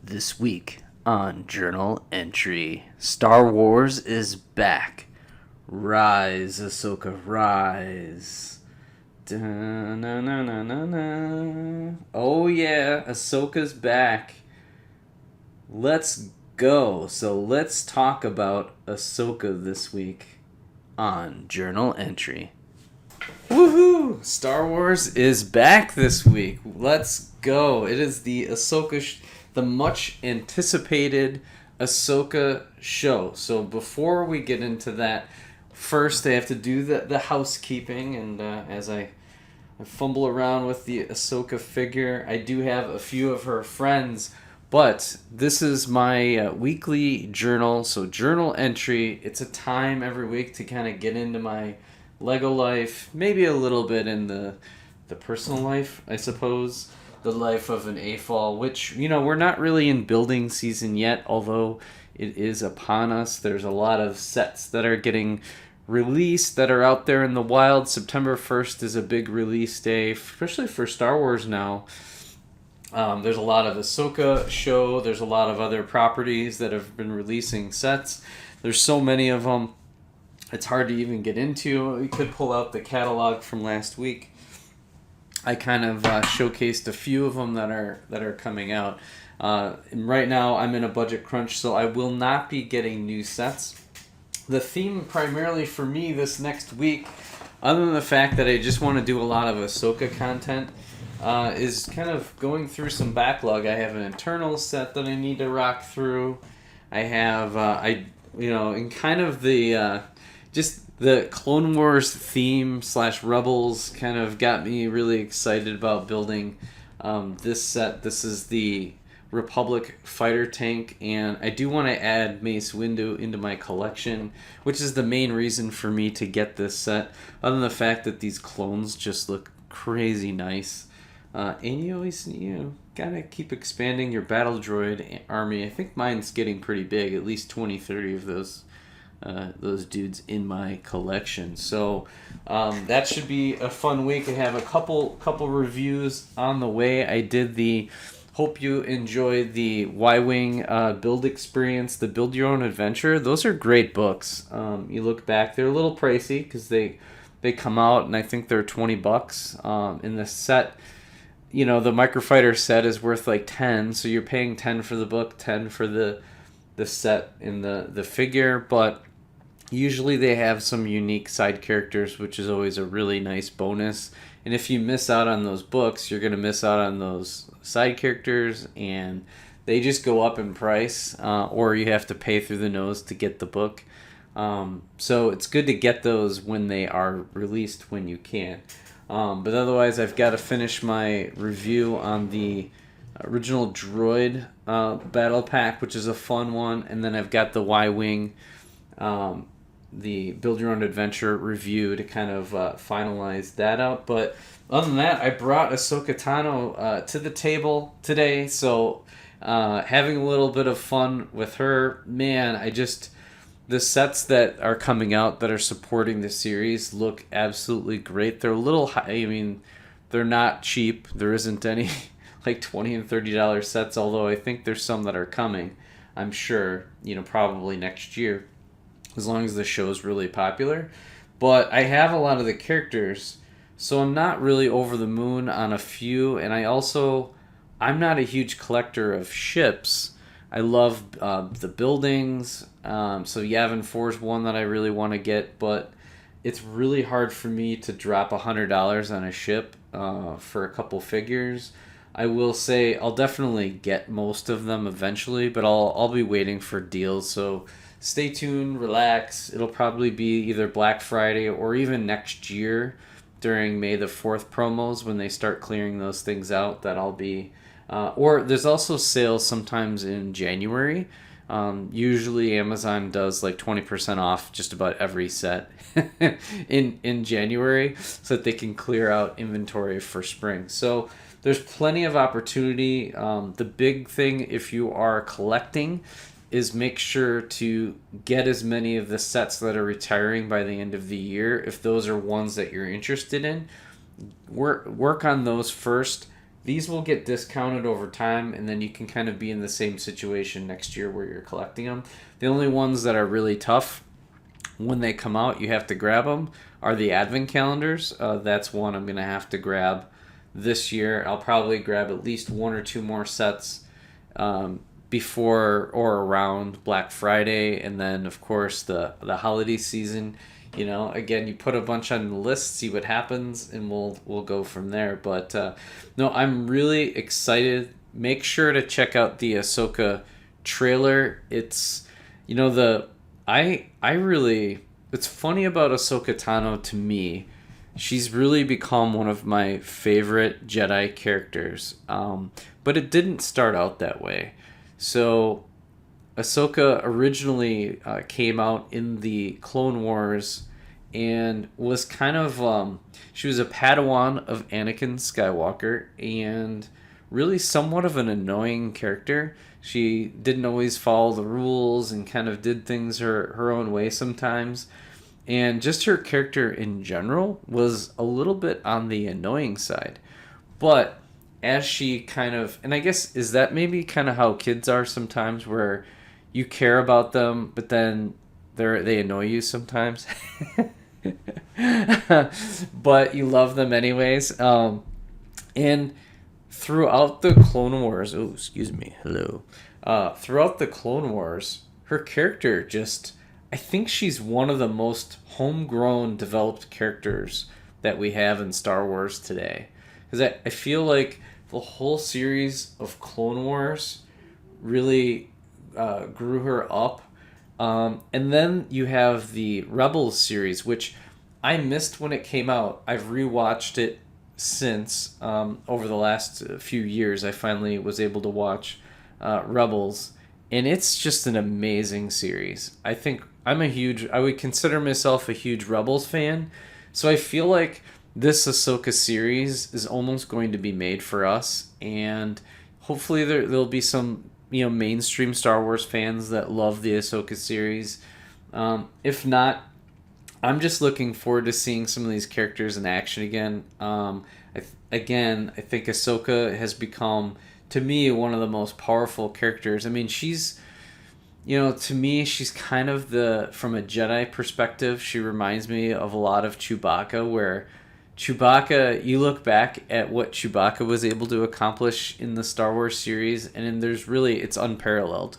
This week on Journal Entry, Star Wars is back. Rise, Ahsoka, rise. Da-na-na-na-na-na. Oh yeah, Ahsoka's back. Let's go. So let's talk about Ahsoka this week on Journal Entry. Woohoo! Star Wars is back this week. Let's go. It is the the much anticipated Ahsoka show. So before we get into that, first I have to do the housekeeping. And as I fumble around with the Ahsoka figure, I do have a few of her friends. But this is my weekly journal. So journal entry. It's a time every week to kind of get into my Lego life, maybe a little bit in the personal life, I suppose. The life of an AFOL, which, we're not really in building season yet, although it is upon us. There's a lot of sets that are getting released that are out there in the wild. September 1st is a big release day, especially for Star Wars now. There's a lot of Ahsoka show. There's a lot of other properties that have been releasing sets. There's so many of them. It's hard to even get into. We could pull out the catalog from last week. I kind of showcased a few of them that are coming out. And right now, I'm in a budget crunch, so I will not be getting new sets. The theme primarily for me this next week, other than the fact that I just want to do a lot of Ahsoka content, is kind of going through some backlog. I have an internal set that I need to rock through. I have, in kind of the... just the Clone Wars theme / Rebels kind of got me really excited about building this set. This is the Republic fighter tank, and I do want to add Mace Windu into my collection, which is the main reason for me to get this set, other than the fact that these clones just look crazy nice. And you always, gotta keep expanding your battle droid army. I think mine's getting pretty big, at least 20-30 of those dudes in my collection. So that should be a fun week. I have a couple reviews on the way. I did hope you enjoyed the Y-Wing build experience, the Build Your Own Adventure. Those are great books. You look back, they're a little pricey because they come out and I think they're $20. In the set, the Microfighter set is worth like 10, so you're paying 10 for the book, 10 for the set in the figure, but usually they have some unique side characters, which is always a really nice bonus. And if you miss out on those books, you're going to miss out on those side characters, and they just go up in price, or you have to pay through the nose to get the book. So it's good to get those when they are released when you can. But otherwise, I've got to finish my review on the original droid battle pack, which is a fun one, and then I've got the Y-Wing the Build Your Own Adventure review to kind of finalize that out. But other than that, I brought Ahsoka Tano to the table today, so having a little bit of fun with her. Man, the sets that are coming out that are supporting the series look absolutely great. They're a little high. I mean, they're not cheap. There isn't any like $20 and $30 sets, although I think there's some that are coming. I'm sure, probably next year, as long as the show's really popular. But I have a lot of the characters, so I'm not really over the moon on a few, and I'm not a huge collector of ships. I love the buildings, so Yavin 4 is one that I really want to get, but it's really hard for me to drop $100 on a ship for a couple figures. I will say I'll definitely get most of them eventually, but I'll be waiting for deals, so stay tuned, relax. It'll probably be either Black Friday or even next year during May the 4th promos when they start clearing those things out that I'll be... or there's also sales sometimes in January. Usually Amazon does like 20% off just about every set in January so that they can clear out inventory for spring. So there's plenty of opportunity. The big thing if you are collecting is make sure to get as many of the sets that are retiring by the end of the year. If those are ones that you're interested in, work on those first. these will get discounted over time, and then you can kind of be in the same situation next year where you're collecting them. The only ones that are really tough when they come out, you have to grab them, are the advent calendars. That's one I'm going to have to grab this year. I'll probably grab at least one or two more sets before or around Black Friday, and then of course the holiday season. You know, again, you put a bunch on the list, see what happens, and we'll go from there. But no, I'm really excited. Make sure to check out the Ahsoka trailer. It's, you know, I really, it's funny about Ahsoka Tano to me. She's really become one of my favorite Jedi characters. But it didn't start out that way. So Ahsoka originally came out in the Clone Wars and was kind of she was a Padawan of Anakin Skywalker and really somewhat of an annoying character. She didn't always follow the rules and kind of did things her own way sometimes. And just her character in general was a little bit on the annoying side. But as she kind of, and I guess, is that maybe kind of how kids are sometimes, where you care about them, but then they annoy you sometimes, but you love them anyways. And throughout the Clone Wars, oh excuse me, hello. Throughout the Clone Wars, her character just, I think she's one of the most homegrown, developed characters that we have in Star Wars today. Because I feel like the whole series of Clone Wars really grew her up. And then you have the Rebels series, which I missed when it came out. I've rewatched it since. Over the last few years, I finally was able to watch Rebels. And it's just an amazing series. I think I would consider myself a huge Rebels fan. So I feel like this Ahsoka series is almost going to be made for us. And hopefully there'll be some, you know, mainstream Star Wars fans that love the Ahsoka series. If not, I'm just looking forward to seeing some of these characters in action again. I think Ahsoka has become, to me, one of the most powerful characters. I mean, she's, you know, to me, she's kind of from a Jedi perspective, she reminds me of a lot of Chewbacca, where Chewbacca, you look back at what Chewbacca was able to accomplish in the Star Wars series, and it's unparalleled.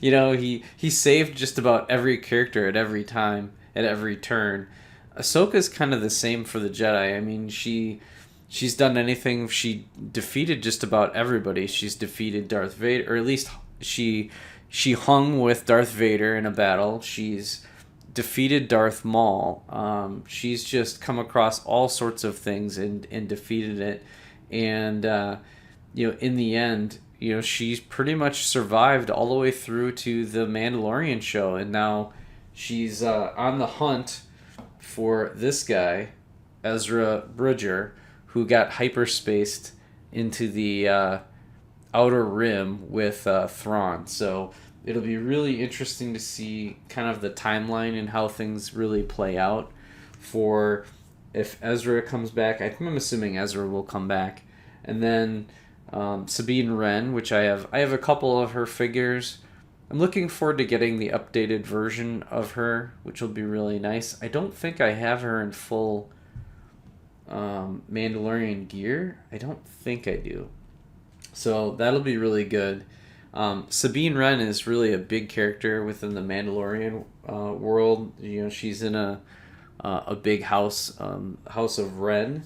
You know, he saved just about every character at every time, at every turn. Ahsoka's kind of the same for the Jedi. I mean, she's done anything. She defeated just about everybody. She's defeated Darth Vader, or at least she hung with Darth Vader in a battle. She's defeated Darth Maul. She's just come across all sorts of things and defeated it. And, you know, in the end, you know, she's pretty much survived all the way through to the Mandalorian show. And now she's on the hunt for this guy, Ezra Bridger, who got hyperspaced into the Outer Rim with Thrawn. So it'll be really interesting to see kind of the timeline and how things really play out for if Ezra comes back. I'm assuming Ezra will come back. And then Sabine Wren, which I have a couple of her figures. I'm looking forward to getting the updated version of her, which will be really nice. I don't think I have her in full Mandalorian gear. I don't think I do. So that'll be really good. Sabine Wren is really a big character within the Mandalorian world. You know, she's in a big house, House of Wren,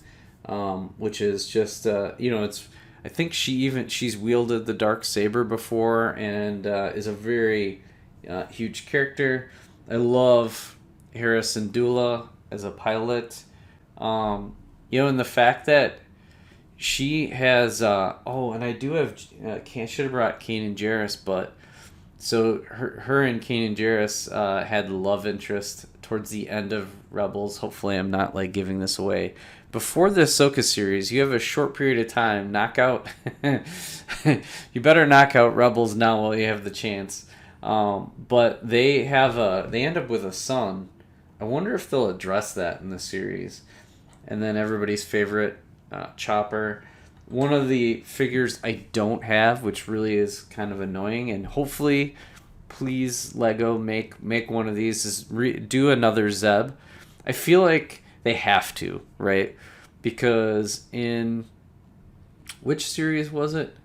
which is just you know, it's. I think she's wielded the dark saber before and is a very huge character. I love Harrison Dula as a pilot. You know, and the fact that she has and I do have should have brought Kanan Jarrus, but so her and Kanan Jarrus had love interest towards the end of Rebels. Hopefully I'm not like giving this away. Before the Ahsoka series, you have a short period of time. You better knock out Rebels now while you have the chance. But they end up with a son. I wonder if they'll address that in the series. And then everybody's favorite, Chopper. one of the figures I don't have, which really is kind of annoying, and hopefully, please Lego make one of these, is do another Zeb. I feel like they have to, right? Because in which series was it?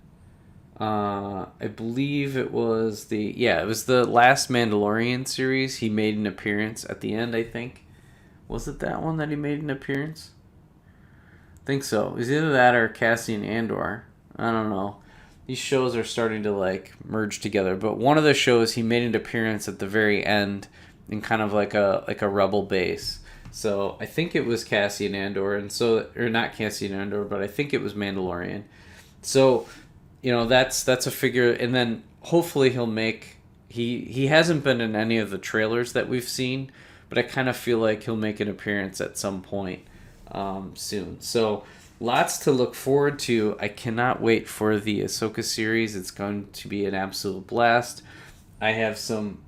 I believe it was it was the last Mandalorian series. He made an appearance at the end, I think. Was it that one that he made an appearance? I think so. It was either that or Cassian Andor. I don't know. These shows are starting to like merge together. But one of the shows he made an appearance at the very end in kind of like a rebel base. So I think it was Cassian Andor, and so or not Cassian Andor, but I think it was Mandalorian. So, that's a figure, and then hopefully he'll make. He hasn't been in any of the trailers that we've seen, but I kind of feel like he'll make an appearance at some point soon. So lots to look forward to. I cannot wait for the Ahsoka series. It's going to be an absolute blast. I have some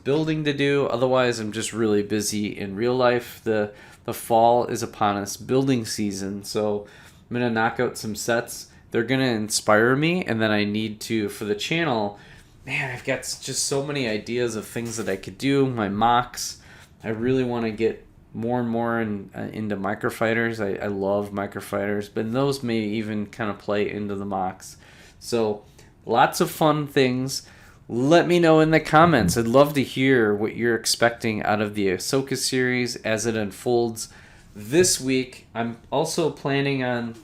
building to do. Otherwise, I'm just really busy in real life. The fall is upon us, building season. So I'm gonna knock out some sets. They're gonna inspire me, and then I need to for the channel. Man, I've got just so many ideas of things that I could do. My mocks. I really want to get more and more into microfighters. I love microfighters, but those may even kind of play into the mocks. So lots of fun things. Let me know in the comments. I'd love to hear what you're expecting out of the Ahsoka series as it unfolds this week. I'm also planning on,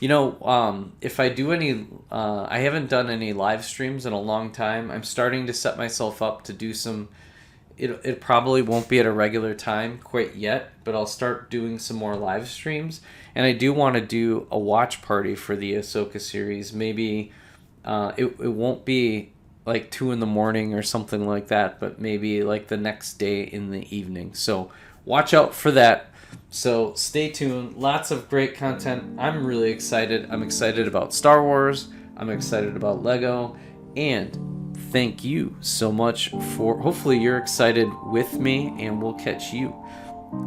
if I do any, I haven't done any live streams in a long time. I'm starting to set myself up to do some. It probably won't be at a regular time quite yet, but I'll start doing some more live streams. And I do want to do a watch party for the Ahsoka series. Maybe it won't be like 2 a.m. or something like that, but maybe like the next day in the evening. So watch out for that. So stay tuned. Lots of great content. I'm really excited. I'm excited about Star Wars. I'm excited about Lego. And thank you so much for, hopefully you're excited with me, and we'll catch you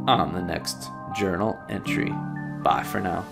on the next journal entry. Bye for now.